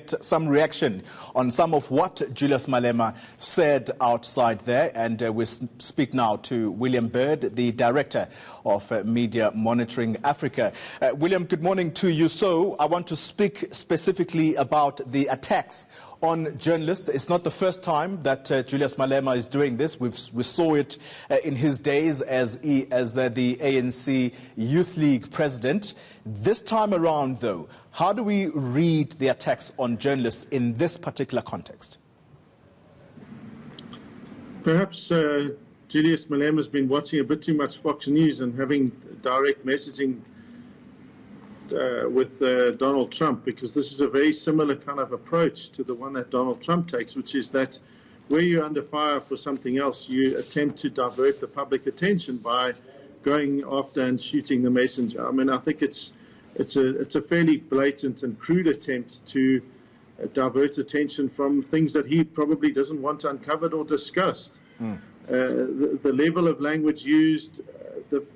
get some reaction on some of what Julius Malema said outside there. And we speak now to William Bird, the Director of Media Monitoring Africa. William, good morning to you. So I want to speak specifically about the attacks on journalists. It's not the first time that Julius Malema is doing this. We saw it in his days as the ANC Youth League president. This time around, though, how do we read the attacks on journalists in this particular context? Perhaps Julius Malema has been watching a bit too much Fox News and having direct messaging with Donald Trump, because this is a very similar kind of approach to the one that Donald Trump takes, which is that where you're under fire for something else, you attempt to divert the public attention by going after and shooting the messenger. I mean, I think it's a fairly blatant and crude attempt to divert attention from things that he probably doesn't want uncovered or discussed. The level of language used,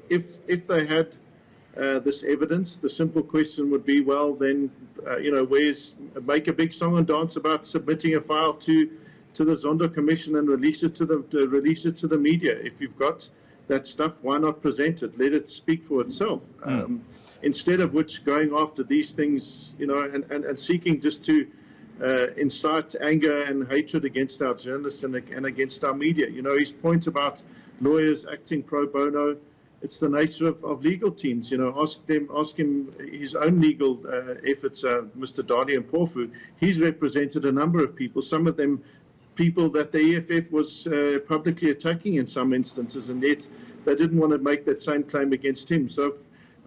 if they had this evidence, the simple question would be, well, then, make a big song and dance about submitting a file to the Zondo Commission and release it to the media. If you've got that stuff, why not present it? Let it speak for itself. Instead of which, going after these things, and seeking just to incite anger and hatred against our journalists and against our media. His point about lawyers acting pro bono, it's the nature of legal teams. Ask him his own legal efforts, Mr. Dadi and Porfu. He's represented a number of people, some of them people that the EFF was publicly attacking in some instances, and yet they didn't want to make that same claim against him. So,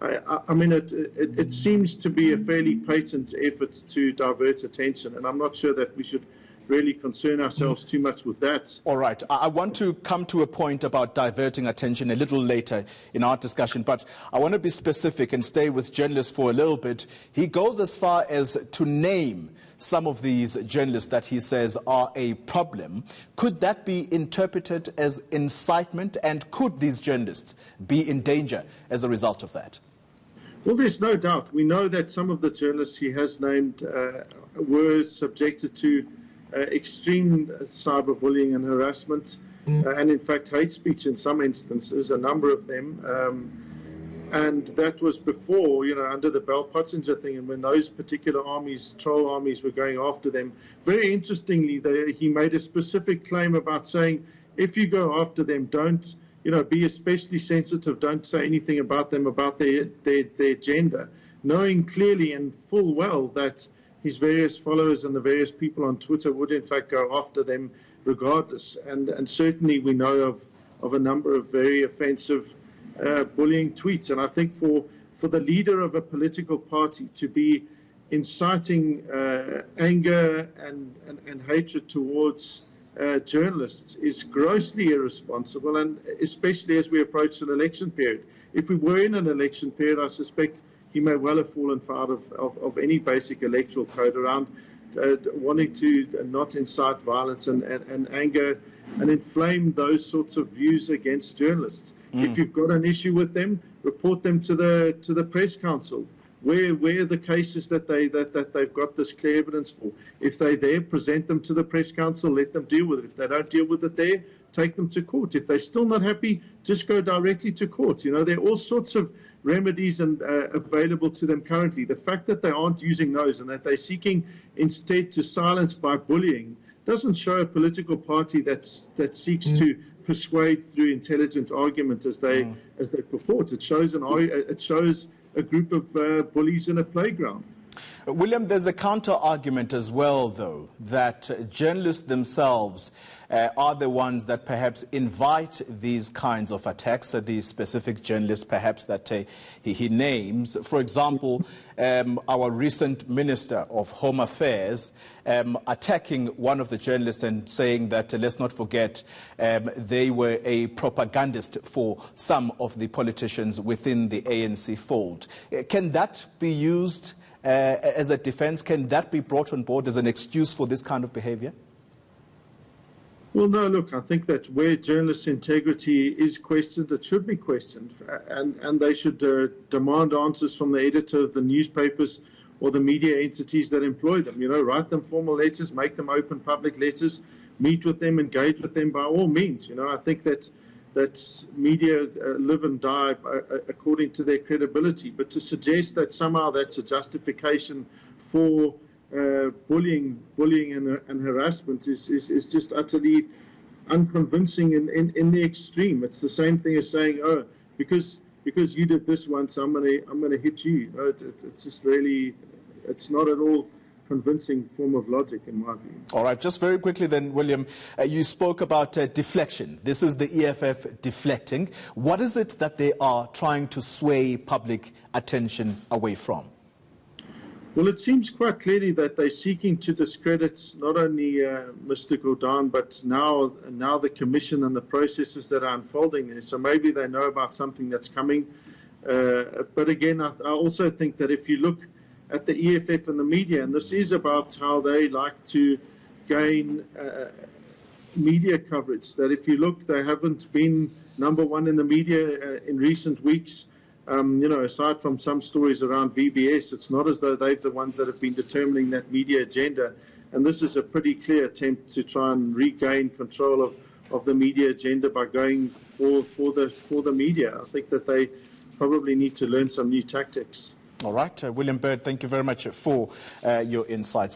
I mean, it seems to be a fairly patent effort to divert attention, and I'm not sure that we should really concern ourselves too much with that. All right. I want to come to a point about diverting attention a little later in our discussion, but I want to be specific and stay with journalists for a little bit. He goes as far as to name some of these journalists that he says are a problem. Could that be interpreted as incitement, and could these journalists be in danger as a result of that? Well, there's no doubt. We know that some of the journalists he has named were subjected to extreme cyberbullying and harassment, and in fact hate speech in some instances, a number of them. And that was before, under the Bell Pottinger thing, and when those particular armies, troll armies, were going after them. Very interestingly, he made a specific claim about saying, if you go after them, don't, be especially sensitive, don't say anything about them, about their gender, knowing clearly and full well that his various followers and the various people on Twitter would in fact go after them regardless. And certainly we know of a number of very offensive bullying tweets. And I think for the leader of a political party to be inciting anger and hatred towards journalists is grossly irresponsible, and especially as we approach an election period. If we were in an election period, I suspect he may well have fallen foul of any basic electoral code around wanting to not incite violence and anger and inflame those sorts of views against journalists. If you've got an issue with them, report them to the press council. Where are the cases that they've got this clear evidence for? If they're there, present them to the press council, let them deal with it. If they don't deal with it there, take them to court. If they're still not happy, just go directly to court. There are all sorts of remedies available to them currently. The fact that they aren't using those and that they're seeking instead to silence by bullying doesn't show a political party that seeks to persuade through intelligent argument as they purport. It shows a group of bullies in a playground. William, there's a counter-argument as well, though, that journalists themselves are the ones that perhaps invite these kinds of attacks, these specific journalists perhaps that he names. For example, our recent Minister of Home Affairs attacking one of the journalists and saying that, let's not forget, they were a propagandist for some of the politicians within the ANC fold. Can that be used as a defense? Can that be brought on board as an excuse for this kind of behavior? Well, no, look, I think that where journalists' integrity is questioned, it should be questioned, and they should demand answers from the editor of the newspapers or the media entities that employ them. You know, write them formal letters, make them open public letters, meet with them, engage with them by all means. You know, I think that media live and die according to their credibility. But to suggest that somehow that's a justification for bullying and harassment is just utterly unconvincing in the extreme. It's the same thing as saying, oh, because you did this once, I'm gonna hit you. You know, it's just really, it's not at all convincing form of logic, in my view. All right, just very quickly then, William, you spoke about deflection. This is the EFF deflecting. What is it that they are trying to sway public attention away from? Well, it seems quite clearly that they're seeking to discredit not only Mr. Gordhan, but now the commission and the processes that are unfolding there. So maybe they know about something that's coming. But again, I also think that if you look at the EFF and the media, and this is about how they like to gain media coverage, that if you look, they haven't been number one in the media in recent weeks. You know, aside from some stories around VBS, it's not as though they're the ones that have been determining that media agenda. And this is a pretty clear attempt to try and regain control of the media agenda by going for the media. I think that they probably need to learn some new tactics. All right, William Bird, thank you very much for your insights.